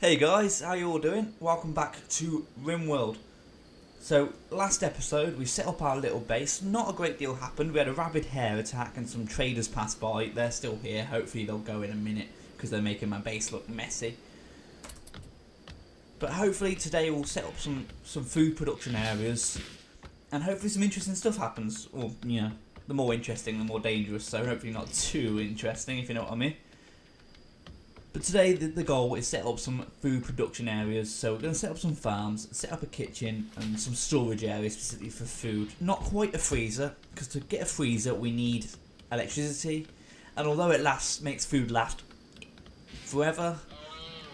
Hey guys, how you all doing? Welcome back to Rimworld. So, last episode we set up our little base. Not a great deal happened. We had a rabid hare attack and some traders pass by. They're still here. Hopefully they'll go in a minute because they're making my base look messy. But hopefully today we'll set up some food production areas and hopefully some interesting stuff happens. Or, you know, the more interesting, the more dangerous. So hopefully not too interesting, if you know what I mean. But today the goal is set up some food production areas, so we're going to set up some farms, set up a kitchen and some storage areas specifically for food. Not quite a freezer, because to get a freezer we need electricity, and although it makes food last forever,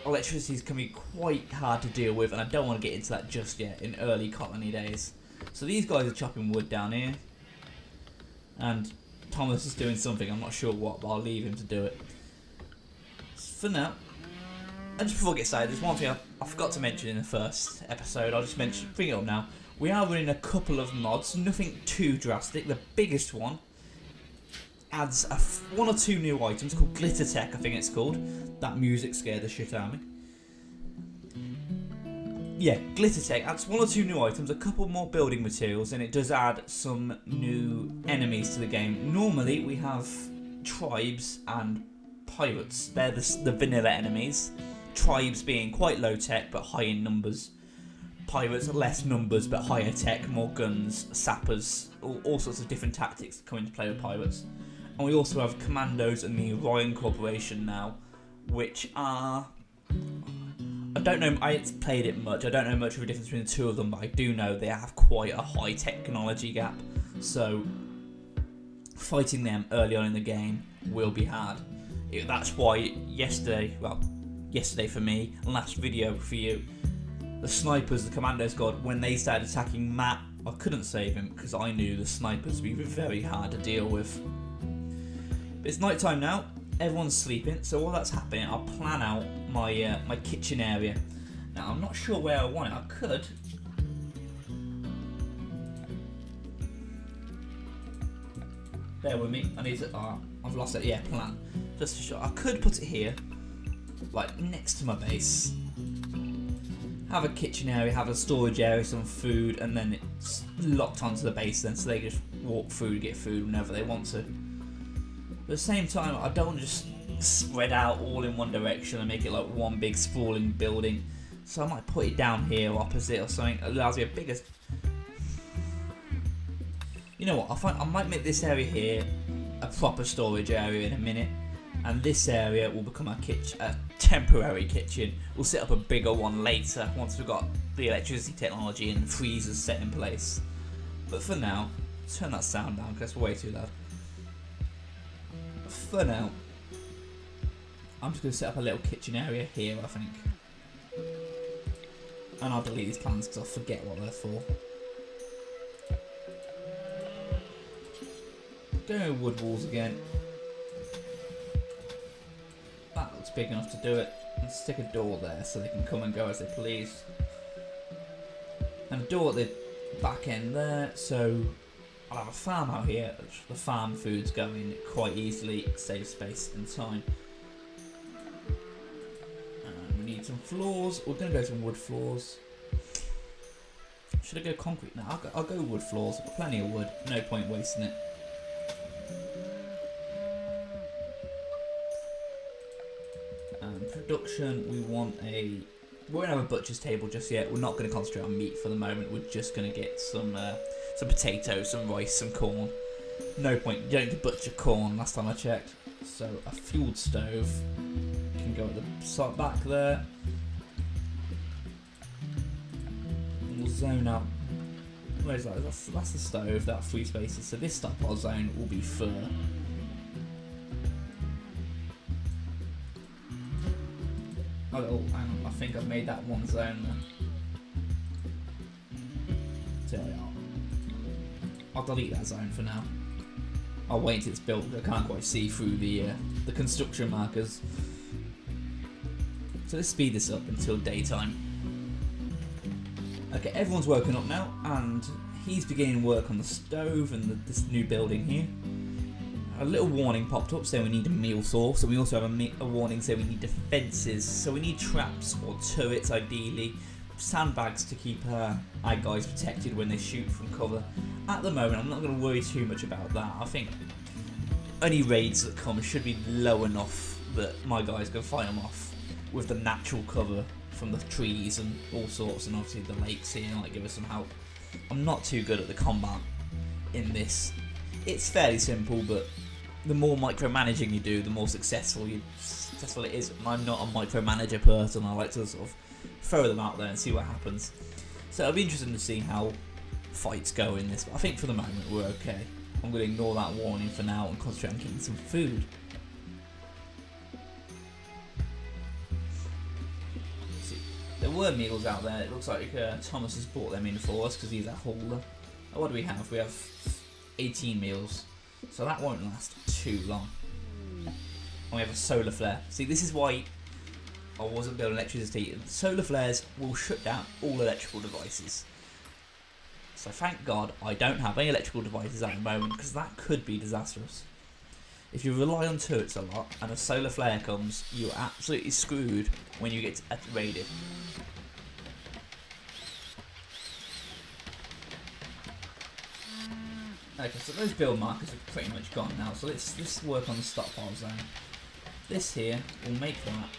electricity can be quite hard to deal with, and I don't want to get into that just yet in early colony days. So these guys are chopping wood down here, and Thomas is doing something, I'm not sure what, but I'll leave him to do it. For now, and just before I get started, there's one thing I forgot to mention in the first episode. I'll just bring it up now. We are running a couple of mods, nothing too drastic. The biggest one adds one or two new items called Glitter Tech, I think it's called. That music scared the shit out of me. Yeah, Glitter Tech adds one or two new items, a couple more building materials, and it does add some new enemies to the game. Normally we have tribes and pirates. They're the vanilla enemies. Tribes being quite low tech but high in numbers. Pirates are less numbers but higher tech, more guns, sappers, all sorts of different tactics that come into play with pirates. And we also have commandos and the Orion Corporation now, which are... I don't know, I haven't played it much, I don't know much of a difference between the two of them, but I do know they have quite a high technology gap, so fighting them early on in the game will be hard. That's why yesterday for me, and last video for you, the snipers, the commando squad, when they started attacking Matt, I couldn't save him because I knew the snipers would be very hard to deal with. But it's night time now, everyone's sleeping, so while that's happening, I'll plan out my my kitchen area. Now I'm not sure where I want it. I could. Bear with me. I need to. I've lost it. Yeah, plan. Just to show. I could put it here, like next to my base. Have a kitchen area, have a storage area, some food, and then it's locked onto the base. Then, so they just walk through, get food whenever they want to. But at the same time, I don't want to just spread out all in one direction and make it like one big sprawling building. So I might put it down here opposite or something. It allows me a bigger. You know what, I might make this area here a proper storage area in a minute, and this area will become a temporary kitchen. We'll set up a bigger one later once we've got the electricity technology and freezers set in place. But for now, turn that sound down because it's way too loud. For now, I'm just going to set up a little kitchen area here, I think. And I'll delete these plans because I'll forget what they're for. Go wood walls again. That looks big enough to do it. And stick a door there so they can come and go as they please. And a door at the back end there, so I'll have a farm out here. The farm food's going quite easily, save space and time. And we need some floors. We're going to go some wood floors. Should I go concrete? No, I'll go wood floors. I've got plenty of wood. No point wasting it. Production, we won't have a butcher's table just yet. We're not going to concentrate on meat for the moment. We're just going to get some potatoes, some rice, some corn. No point, you don't need to butcher corn last time I checked. So a fueled stove can go at the side back there. And we'll zone out. Where is that? That's the stove, that free spaces. So this stockpile zone will be fur. Oh, hang on, I think I've made that one zone there. So I'll delete that zone for now. I'll wait until it's built. I can't quite see through the construction markers. So let's speed this up until daytime. Okay, everyone's woken up now, and he's beginning work on the stove and this new building here. a little warning popped up saying we need a meal source, and we also have a warning saying we need defences. So we need traps or turrets, ideally, sandbags to keep our guys protected when they shoot from cover. At the moment, I'm not going to worry too much about that. I think any raids that come should be low enough that my guys can fight them off with the natural cover from the trees and all sorts, and obviously the lakes here might give us some help. I'm not too good at the combat in this. It's fairly simple, but the more micromanaging you do, the more successful it is. And I'm not a micromanager person. I like to sort of throw them out there and see what happens. So it'll be interesting to see how fights go in this, but I think for the moment we're okay. I'm going to ignore that warning for now and concentrate on getting some food. See, there were meals out there. It looks like Thomas has brought them in for us because he's a hauler. What do we have? We have 18 meals, so that won't last too long. And we have a solar flare. See, this is why I wasn't building electricity. Solar flares will shut down all electrical devices. So thank God I don't have any electrical devices at the moment, because that could be disastrous. If you rely on turrets a lot and a solar flare comes, you're absolutely screwed when you get raided. Okay, so those build markers are pretty much gone now, so let's work on the stockpile zone. This here will make that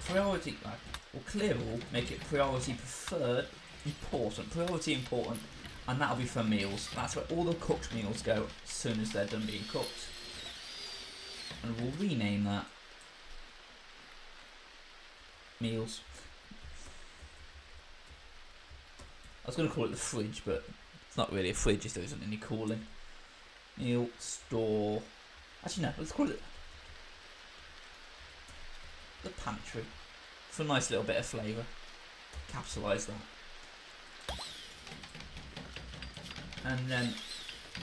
priority, or clear all, make it priority preferred, priority important, and that'll be for meals. That's where all the cooked meals go as soon as they're done being cooked. And we'll rename that meals. I was going to call it the fridge, but it's not really a fridge if there isn't any cooling. Meal store. Actually, no, let's call it the pantry for a nice little bit of flavour. Capsulise that. And then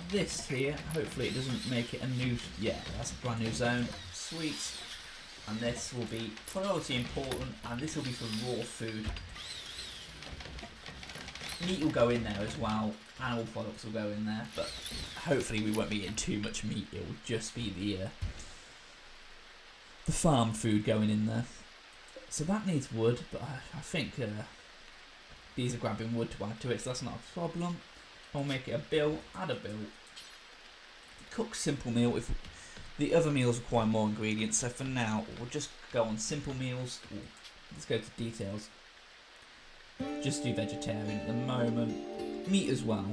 this here, hopefully it doesn't make it a new. Yeah, that's a brand new zone. Sweet. And this will be priority important, and this will be for raw food. Meat will go in there as well, animal products will go in there, but hopefully we won't be getting too much meat. It will just be the farm food going in there. So that needs wood, but I think these are grabbing wood to add to it, so that's not a problem. I'll make it a bill, add a bill. Cook simple meal. If the other meals require more ingredients, so for now we'll just go on simple meals. Let's go to details. Just do vegetarian at the moment. Meat as well.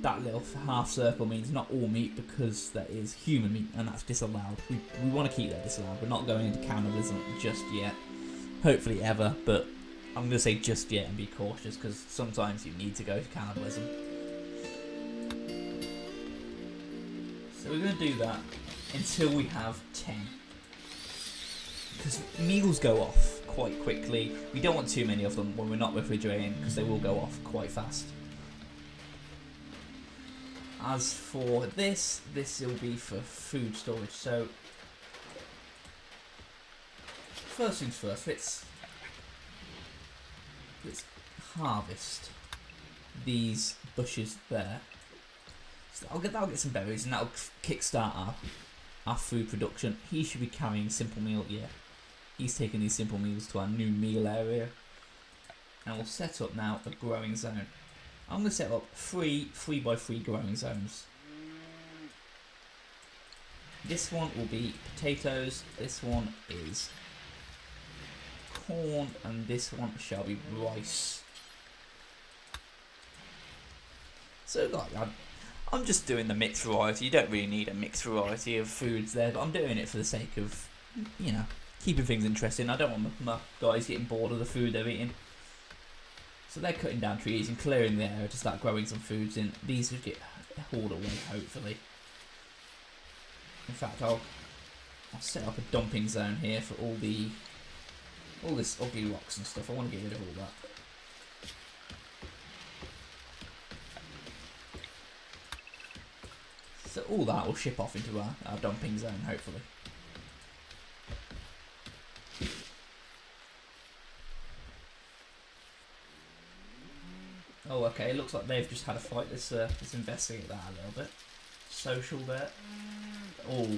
That little half circle means not all meat, because that is human meat and that's disallowed. We want to keep that disallowed. We're not going into cannibalism just yet. Hopefully ever, but I'm going to say just yet and be cautious, because sometimes you need to go to cannibalism. So we're going to do that until we have 10. Because meals go off quite quickly. We don't want too many of them when we're not refrigerating, because they will go off quite fast. As for this will be for food storage. So first things first, let's harvest these bushes there. So that'll get some berries, and that'll kickstart our food production. He should be carrying simple meal, yeah. He's taking these simple meals to our new meal area. And we'll set up now a growing zone. I'm going to set up 3 3x3 growing zones. This one will be potatoes, this one is corn, and this one shall be rice. So like, I'm just doing the mixed variety. You don't really need a mixed variety of foods there, but I'm doing it for the sake of, you know, keeping things interesting. I don't want my guys getting bored of the food they're eating. So they're cutting down trees and clearing the area to start growing some foods in. These will get hauled away, hopefully. In fact, I'll set up a dumping zone here for all this ugly rocks and stuff. I want to get rid of all that. So all that will ship off into our dumping zone, hopefully. okay, it looks like they've just had a fight. Let's investigate that a little bit. Social there. Oh.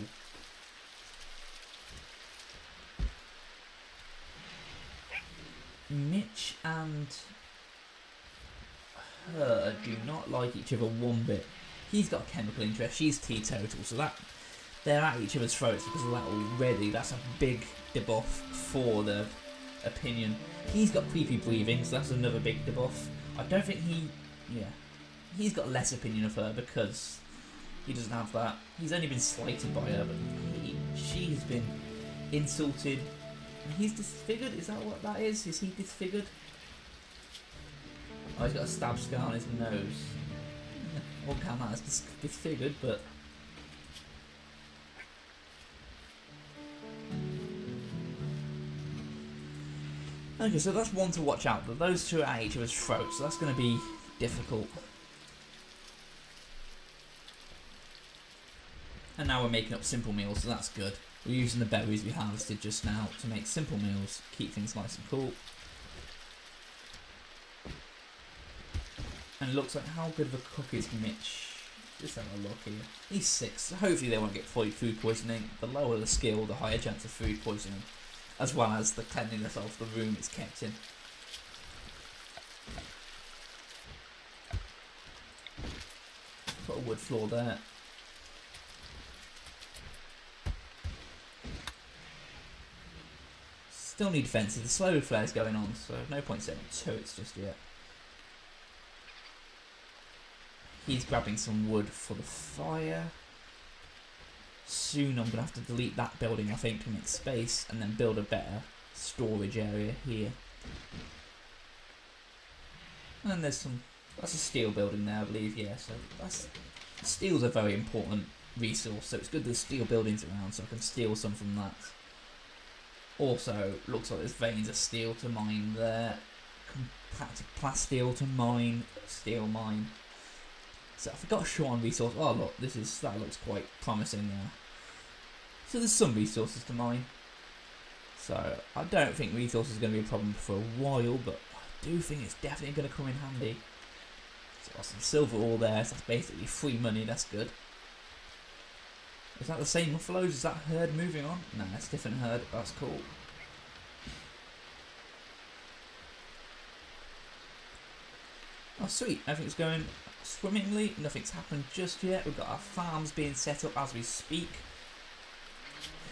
Mitch and her do not like each other one bit. He's got a chemical interest, she's teetotal, so that they're at each other's throats because of that already. That's a big debuff for the opinion. He's got creepy breathing, so that's another big debuff. I don't think he's got less opinion of her because he doesn't have that. He's only been slighted by her, but she's been insulted. And he's disfigured? Is that what that is? Is he disfigured? Oh, he's got a stab scar on his nose. All count that as disfigured, but okay, so that's one to watch out. But those two are at each other's throats, so that's going to be difficult. And now we're making up simple meals, so that's good. We're using the berries we harvested just now to make simple meals, keep things nice and cool. And it looks like, how good of a cook is Mitch? Just have a look here. He's 6, so hopefully they won't get food poisoning. The lower the skill, the higher chance of food poisoning, as well as the cleanliness of the room it's kept in. Put a wood floor there. Still need defences. The slow flare's going on, so no point setting turrets just yet. He's grabbing some wood for the fire. Soon I'm going to have to delete that building, I think, to make space, and then build a better storage area here. And there's that's a steel building there, I believe, yeah, so steel's a very important resource, so it's good there's steel buildings around, so I can steal some from that. Also, looks like there's veins of steel to mine there. Compacted plasteel to mine. Steel mine. So I forgot a short on resource. Oh look, that looks quite promising there. So there's some resources to mine. So I don't think resources is going to be a problem for a while, but I do think it's definitely going to come in handy. So got some silver ore there, so that's basically free money, that's good. Is that the same buffaloes? Is that herd moving on? No, it's a different herd. That's cool. Oh, sweet. Everything's going swimmingly. Nothing's happened just yet. We've got our farms being set up as we speak.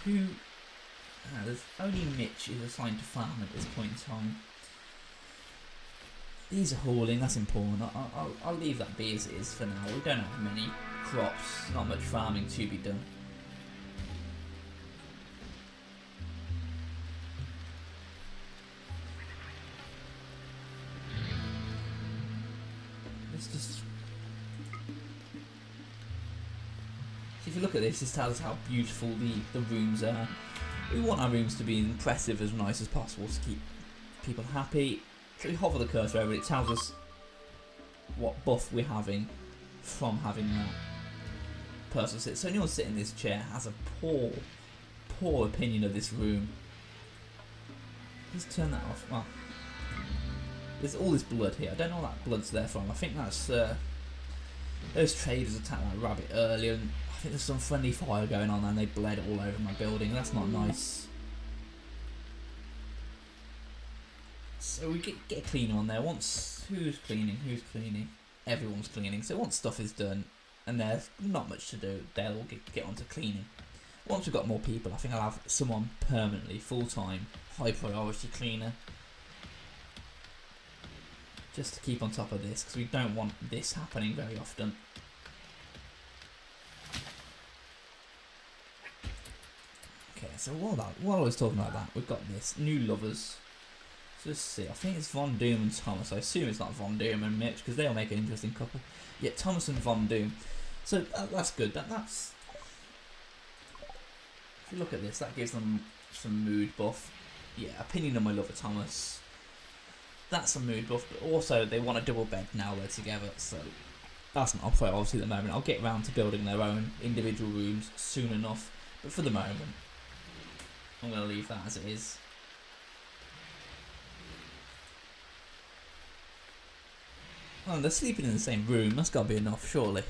There's only Mitch is assigned to farm at this point in time. These are hauling. That's important. I'll leave that be as it is for now. We don't have many crops. Not much farming to be done. If you look at this tells us how beautiful the rooms are. We want our rooms to be impressive, as nice as possible to keep people happy. So we hover the cursor over it, tells us what buff we're having from having that person sit. So anyone sitting in this chair has a poor opinion of this room. Let's turn that off. Well, there's all this blood here. I don't know what that blood's there from. I think that's those traders attacked that rabbit earlier, and I think there's some friendly fire going on and they bled all over my building. That's not nice. So we get a cleaner on there. Who's cleaning? Everyone's cleaning. So once stuff is done and there's not much to do, they'll all get onto cleaning. Once we've got more people, I think I'll have someone permanently, full-time, high priority cleaner. Just to keep on top of this, because we don't want this happening very often. Okay, so while I was talking about that, we've got this, new lovers. So let's see, I think it's Von Doom and Thomas. I assume it's not Von Doom and Mitch, because they'll make an interesting couple. Yeah, Thomas and Von Doom. So that's good. That's if you look at this, that gives them some mood buff. Yeah, opinion on my lover Thomas. That's a mood buff, but also they want a double bed now they're together, so that's not a priority at the moment. I'll get around to building their own individual rooms soon enough, but for the moment, I'm going to leave that as it is. Oh, they're sleeping in the same room. That's got to be enough, surely.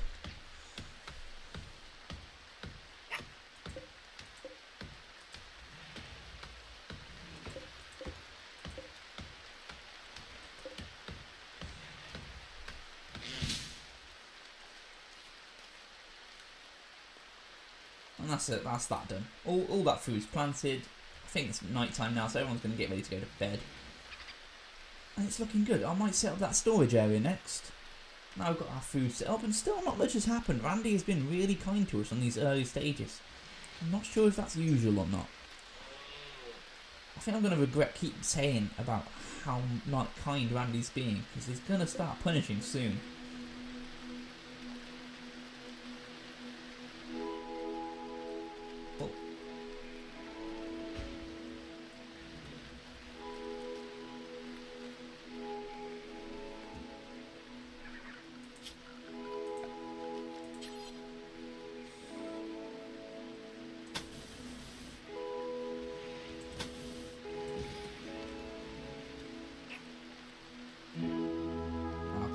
And that's it. That's that done. All that food's planted. I think it's night time now, so everyone's going to get ready to go to bed. And it's looking good. I might set up that storage area next. Now we've got our food set up, and still not much has happened. Randy has been really kind to us on these early stages. I'm not sure if that's usual or not. I think I'm going to regret keep saying about how not kind Randy's being, because he's going to start punishing soon.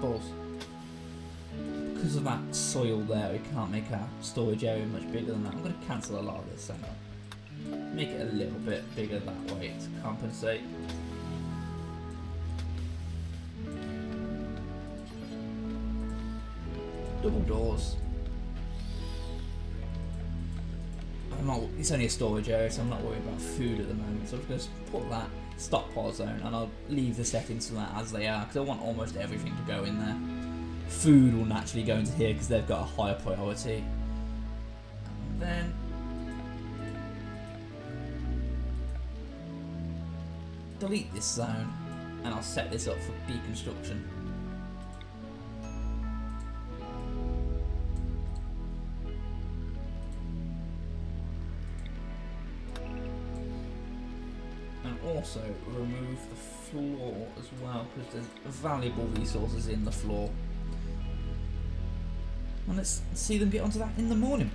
Oh. Because of that soil there, we can't make our storage area much bigger than that. I'm going to cancel a lot of this out. Make it a little bit bigger that way to compensate. Double doors. It's only a storage area, so I'm not worried about food at the moment. So I'm just going to put that stockpile zone, and I'll leave the settings for that as they are, because I want almost everything to go in there. Food will naturally go into here because they've got a higher priority. And then delete this zone, and I'll set this up for deconstruction. Also remove the floor as well, because there's valuable resources in the floor. And let's see them get onto that in the morning.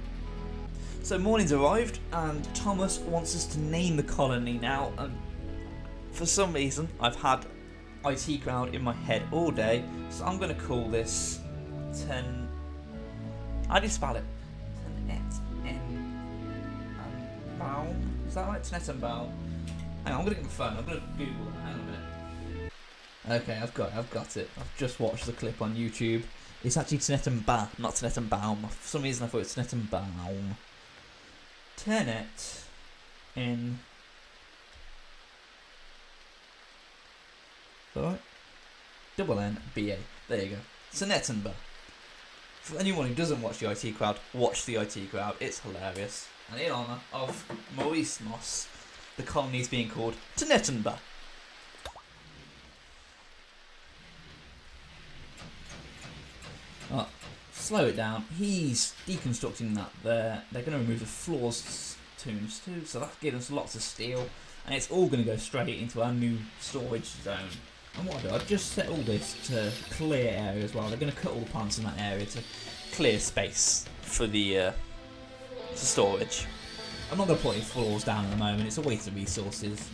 So morning's arrived, and Thomas wants us to name the colony now, and for some reason I've had IT crowd in my head all day, so I'm going to call this how do you spell it? Tnetenba. Is that right? Tnetenba. Hang on, I'm gonna get my phone. I'm gonna Google it. Hang on a minute. Okay, I've got it. I've just watched the clip on YouTube. It's actually Tnetenba, not Tnetenbaum. For some reason I thought it's Tnetenbaum. Tenet in. Alright. Double N-B-A. There you go. Tnetenba. For anyone who doesn't watch the IT crowd, watch the IT crowd. It's hilarious. And in honour of Maurice Moss, the colony is being called Tnetenba. Oh, slow it down. He's deconstructing that there. They're going to remove the floors tombs too, so that's giving us lots of steel, and it's all going to go straight into our new storage zone. And what I do, I've just set all this to clear area as well. They're going to cut all the plants in that area to clear space for the for storage. I'm not going to put any floors down at the moment, it's a waste of resources.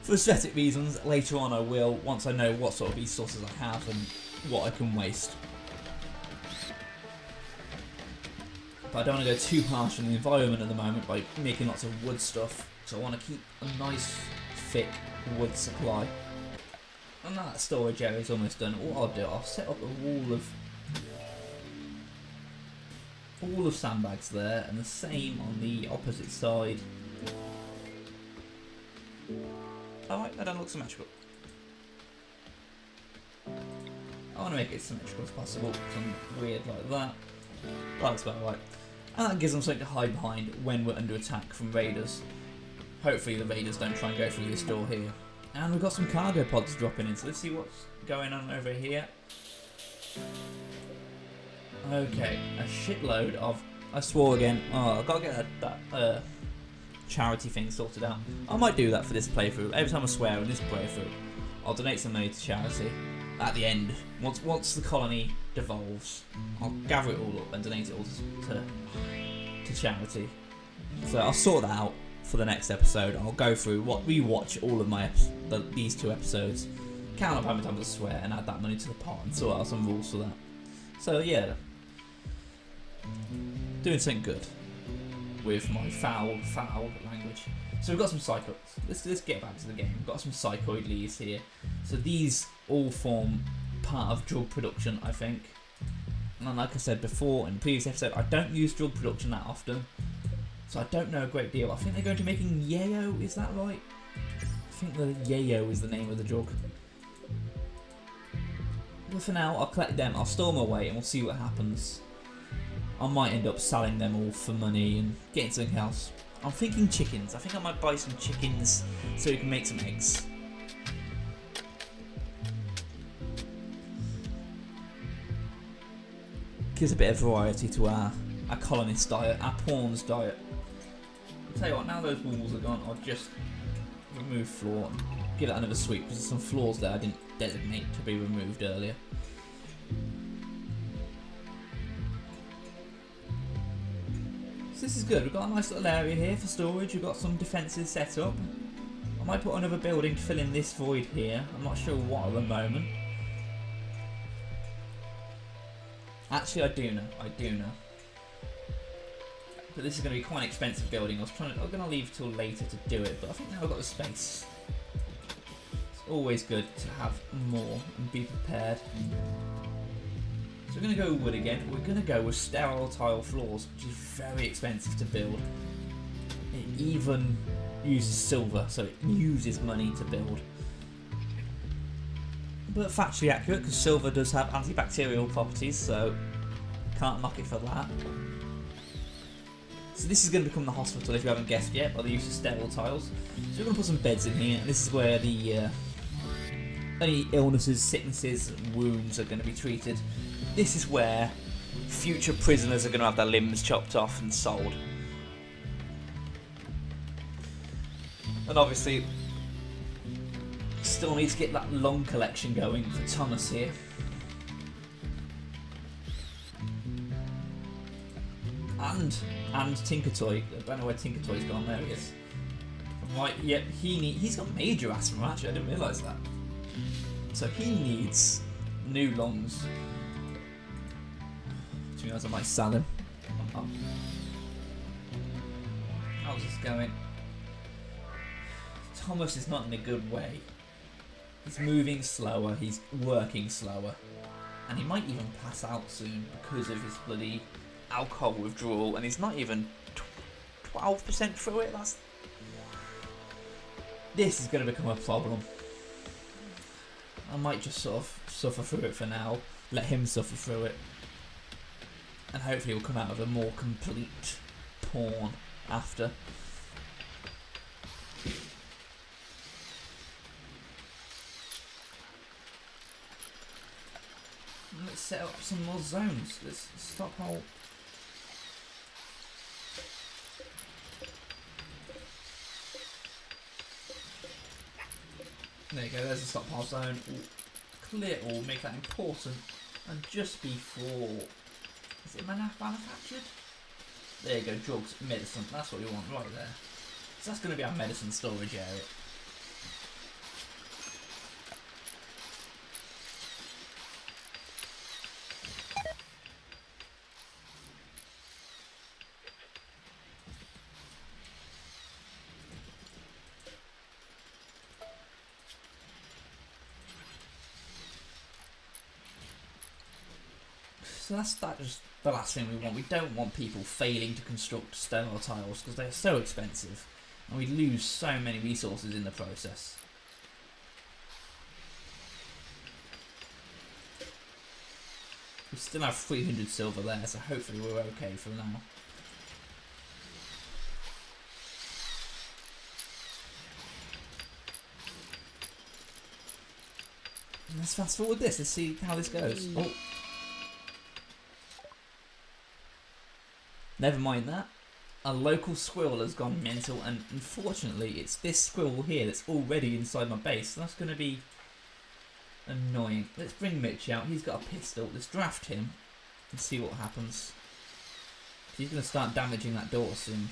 For aesthetic reasons, later on I will, once I know what sort of resources I have and what I can waste. But I don't want to go too harsh on the environment at the moment by making lots of wood stuff, so I want to keep a nice thick wood supply. And that storage area is almost done. What I'll do, I'll set up a wall of sandbags there, and the same on the opposite side. Alright, that don't look symmetrical. I want to make it as symmetrical as possible, something weird like that. That looks about right. And that gives them something to hide behind when we're under attack from raiders. Hopefully the raiders don't try and go through this door here. And we've got some cargo pods dropping in, so let's see what's going on over here. Okay, a shitload of. I swore again. Oh, I've got to get that charity thing sorted out. I might do that for this playthrough. Every time I swear in this playthrough, I'll donate some money to charity. At the end, once the colony devolves, I'll gather it all up and donate it all to charity. So I'll sort that out for the next episode. I'll go through rewatch all of these two episodes, count up how many times I swear and add that money to the pot and sort out some rules for that. So yeah, doing something good with my foul language. So we've got some psychoids. Let's get back to the game. We've got some psychoid leaves here. So these all form part of drug production, I think. And like I said before in the previous episode, I don't use drug production that often, so I don't know a great deal. I think they're going to be making yayo, is that right? I think the yayo is the name of the drug. But for now, I'll collect them, I'll store them away, and we'll see what happens. I might end up selling them all for money and getting something else. I'm thinking chickens. I think I might buy some chickens so we can make some eggs. Gives a bit of variety to our colonist diet, our pawns diet. I'll tell you what, now those walls are gone, I'll just remove floor and give that another sweep because there's some floors there I didn't designate to be removed earlier. So this is good, we've got a nice little area here for storage, we've got some defences set up. I might put another building to fill in this void here, I'm not sure what at the moment. Actually, I do know. But this is going to be quite an expensive building. I'm going to leave till later to do it, but I think now I've got the space. It's always good to have more and be prepared. So we're going to go with wood again. We're going to go with sterile tile floors, which is very expensive to build. It even uses silver, so it uses money to build. But factually accurate, because silver does have antibacterial properties, so can't knock it for that. So this is going to become the hospital, if you haven't guessed yet, by the use of sterile tiles. So we're going to put some beds in here, and this is where the any illnesses, sicknesses, wounds are going to be treated. This is where future prisoners are going to have their limbs chopped off and sold. And obviously, still need to get that lung collection going for Thomas here. And Tinkertoy. I don't know where Tinkertoy's gone. There he is. Right, yep, he's got major asthma actually, I didn't realise that. So he needs new lungs. To be honest, I might sell him. How's this going? Thomas is not in a good way. He's moving slower, he's working slower, and he might even pass out soon because of his bloody alcohol withdrawal, and he's not even 12% through it. This is going to become a problem. I might just sort of suffer through it for now, let him suffer through it, and hopefully we'll come out with a more complete pawn after. Let's set up some more zones. Let's stockpile. There you go, there's a stockpile zone. Clear all, make that important. And just before. Is it manufactured? There you go, drugs, medicine. That's what we want right there. So that's going to be our medicine storage area. So that's just the last thing we want. We don't want people failing to construct sterile tiles because they're so expensive and we lose so many resources in the process. We still have 300 silver there, so hopefully we're okay for now. And let's fast forward this, let's see how this goes. Oh. Never mind that. A local squirrel has gone mental, and unfortunately it's this squirrel here that's already inside my base, so that's going to be annoying. Let's bring Mitch out, he's got a pistol, let's draft him and see what happens. He's going to start damaging that door soon.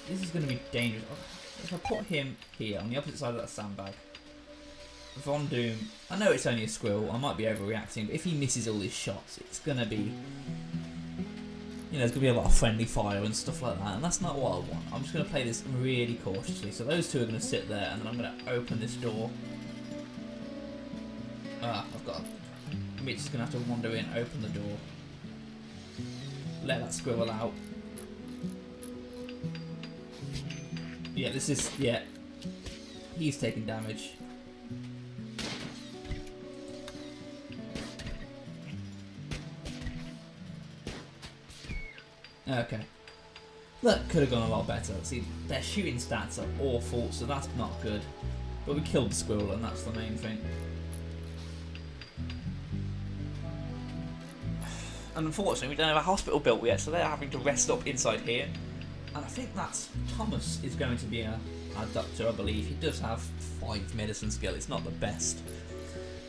This is going to be dangerous. If I put him here on the opposite side of that sandbag, Von Doom, I know it's only a squirrel, I might be overreacting, but if he misses all his shots, it's going to be, you know, there's going to be a lot of friendly fire and stuff like that, and that's not what I want. I'm just going to play this really cautiously. So those two are going to sit there, and then I'm going to open this door. Mitch is going to have to wander in, open the door, let that squirrel out. Yeah, he's taking damage. Okay. That could have gone a lot better. See, their shooting stats are awful, so that's not good. But we killed the squirrel, and that's the main thing. And unfortunately, we don't have a hospital built yet, so they're having to rest up inside here. And I think that's Thomas is going to be our doctor, I believe. He does have 5 medicine skill. It's not the best,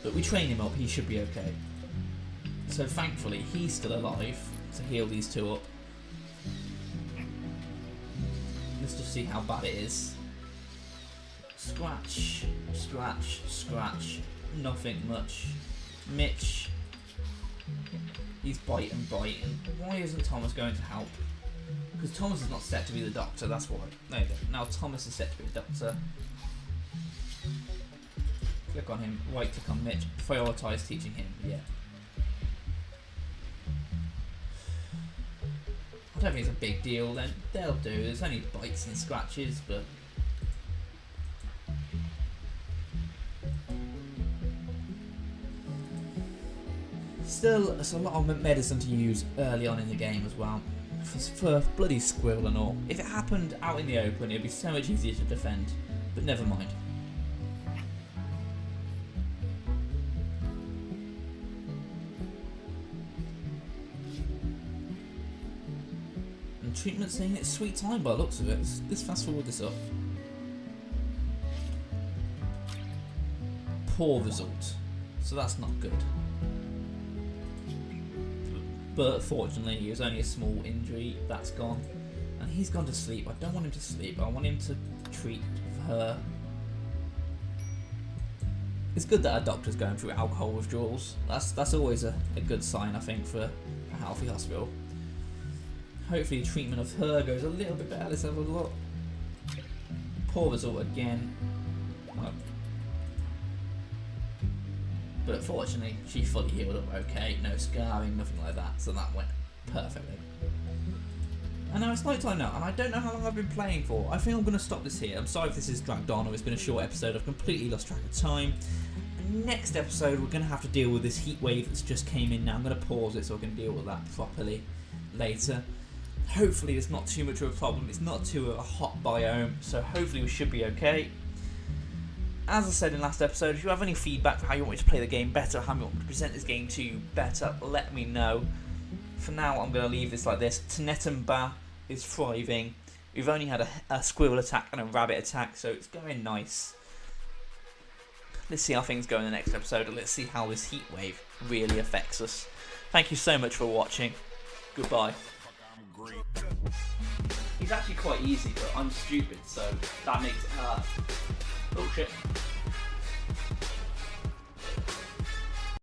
but we train him up. He should be okay. So thankfully, he's still alive to heal these two up. Let's just see how bad it is. Scratch, scratch, scratch. Nothing much. Mitch. He's biting. Why isn't Thomas going to help? Because Thomas is not set to be the doctor, that's why. There you go. Now Thomas is set to be the doctor. Click on him, right click on Mitch. Prioritise teaching him, yeah. I don't think it's a big deal then. They'll do. There's only bites and scratches, but still, it's a lot of medicine to use early on in the game as well. For bloody squirrel and all. If it happened out in the open, it'd be so much easier to defend. But never mind. And treatment saying it's sweet time by the looks of it. Let's fast forward this up. Poor result. So that's not good. But fortunately, it was only a small injury. That's gone. And he's gone to sleep. I don't want him to sleep. I want him to treat her. It's good that our doctor's going through alcohol withdrawals. That's always a good sign, I think, for a healthy hospital. Hopefully the treatment of her goes a little bit better. Let's have a look. Poor result again. But fortunately, she fully healed up okay, no scarring, nothing like that, so that went perfectly. And now it's night time now, and I don't know how long I've been playing for. I think I'm going to stop this here. I'm sorry if this is dragged on or it's been a short episode. I've completely lost track of time. And next episode, we're going to have to deal with this heat wave that's just came in now. I'm going to pause it so I can deal with that properly later. Hopefully it's not too much of a problem. It's not too a hot biome, so hopefully we should be okay. As I said in last episode, if you have any feedback for how you want me to play the game better, how you want me to present this game to you better, let me know. For now, I'm going to leave this like this. Tnetenba is thriving. We've only had a squirrel attack and a rabbit attack, so it's going nice. Let's see how things go in the next episode, and let's see how this heat wave really affects us. Thank you so much for watching. Goodbye. He's actually quite easy, but I'm stupid, so that makes it hard. Oh shit.